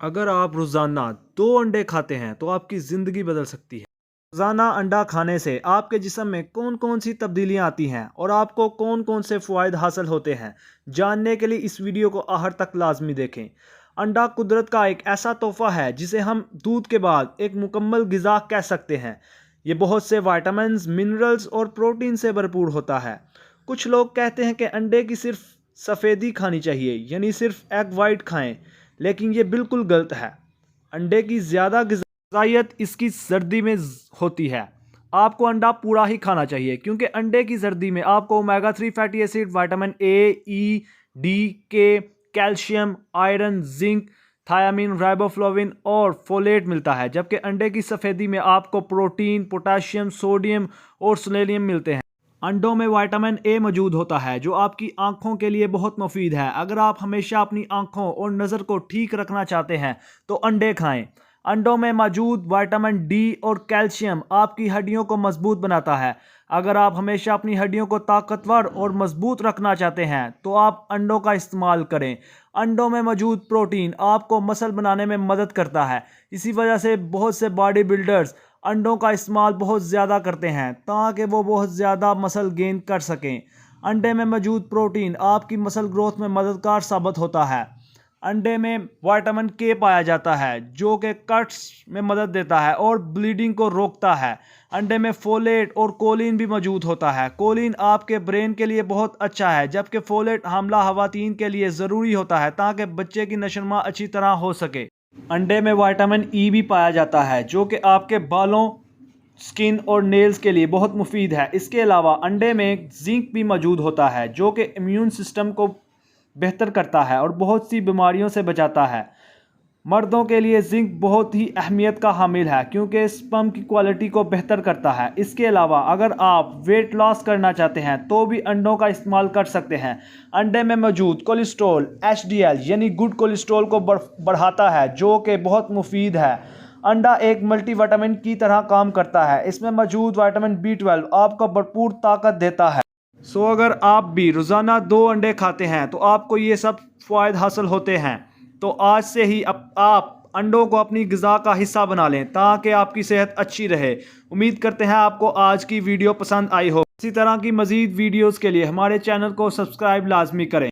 اگر آپ روزانہ 2 انڈے کھاتے ہیں تو آپ کی زندگی بدل سکتی ہے۔ روزانہ انڈا کھانے سے آپ کے جسم میں کون کون سی تبدیلیاں آتی ہیں اور آپ کو کون کون سے فوائد حاصل ہوتے ہیں، جاننے کے لیے اس ویڈیو کو آخر تک لازمی دیکھیں۔ انڈا قدرت کا ایک ایسا تحفہ ہے جسے ہم دودھ کے بعد ایک مکمل غذا کہہ سکتے ہیں۔ یہ بہت سے وائٹامنز، منرلز اور پروٹین سے بھرپور ہوتا ہے۔ کچھ لوگ کہتے ہیں کہ انڈے کی صرف سفیدی کھانی چاہیے، یعنی صرف ایگ وائٹ کھائیں، لیکن یہ بالکل غلط ہے۔ انڈے کی زیادہ غذائیت اس کی زردی میں ہوتی ہے۔ آپ کو انڈا پورا ہی کھانا چاہیے کیونکہ انڈے کی زردی میں آپ کو omega 3 fatty acid, vitamin A, E, D, K, calcium, iron, zinc, thiamine, riboflavin اور فولیٹ ملتا ہے، جبکہ انڈے کی سفیدی میں آپ کو پروٹین، پوٹاشیم، سوڈیم اور سیلینیم ملتے ہیں۔ انڈوں میں وٹامن اے موجود ہوتا ہے جو آپ کی آنکھوں کے لیے بہت مفید ہے۔ اگر آپ ہمیشہ اپنی آنکھوں اور نظر کو ٹھیک رکھنا چاہتے ہیں تو انڈے کھائیں۔ انڈوں میں موجود وٹامن ڈی اور کیلشیم آپ کی ہڈیوں کو مضبوط بناتا ہے۔ اگر آپ ہمیشہ اپنی ہڈیوں کو طاقتور اور مضبوط رکھنا چاہتے ہیں تو آپ انڈوں کا استعمال کریں۔ انڈوں میں موجود پروٹین آپ کو مسل بنانے میں مدد کرتا ہے۔ اسی وجہ سے بہت سے باڈی بلڈرز انڈوں کا استعمال بہت زیادہ کرتے ہیں تاکہ وہ بہت زیادہ مسل گین کر سکیں۔ انڈے میں موجود پروٹین آپ کی مسل گروتھ میں مددگار ثابت ہوتا ہے۔ انڈے میں وٹامن کے پایا جاتا ہے جو کہ کٹس میں مدد دیتا ہے اور بلیڈنگ کو روکتا ہے۔ انڈے میں فولیٹ اور کولین بھی موجود ہوتا ہے۔ کولین آپ کے برین کے لیے بہت اچھا ہے، جبکہ فولیٹ حاملہ خواتین کے لیے ضروری ہوتا ہے تاکہ بچے کی نشوونما اچھی طرح ہو سکے۔ انڈے میں وٹامن ای بھی پایا جاتا ہے جو کہ آپ کے بالوں، سکن اور نیلز کے لیے بہت مفید ہے۔ اس کے علاوہ انڈے میں زنک بھی موجود ہوتا ہے جو کہ امیون سسٹم کو بہتر کرتا ہے اور بہت سی بیماریوں سے بچاتا ہے۔ مردوں کے لیے زنک بہت ہی اہمیت کا حامل ہے کیونکہ سپرم کی کوالٹی کو بہتر کرتا ہے۔ اس کے علاوہ اگر آپ ویٹ لاس کرنا چاہتے ہیں تو بھی انڈوں کا استعمال کر سکتے ہیں۔ انڈے میں موجود کولیسٹرول ایچ ڈی ایل یعنی گڈ کولیسٹرول کو بڑھاتا ہے جو کہ بہت مفید ہے۔ انڈا ایک ملٹی وٹامن کی طرح کام کرتا ہے۔ اس میں موجود وٹامن B12 آپ کو بھرپور طاقت دیتا ہے۔ اگر آپ بھی روزانہ 2 انڈے کھاتے ہیں تو آپ کو یہ سب فوائد حاصل ہوتے ہیں۔ تو آج سے ہی آپ انڈوں کو اپنی غذا کا حصہ بنا لیں تاکہ آپ کی صحت اچھی رہے۔ امید کرتے ہیں آپ کو آج کی ویڈیو پسند آئی ہو۔ اسی طرح کی مزید ویڈیوز کے لیے ہمارے چینل کو سبسکرائب لازمی کریں۔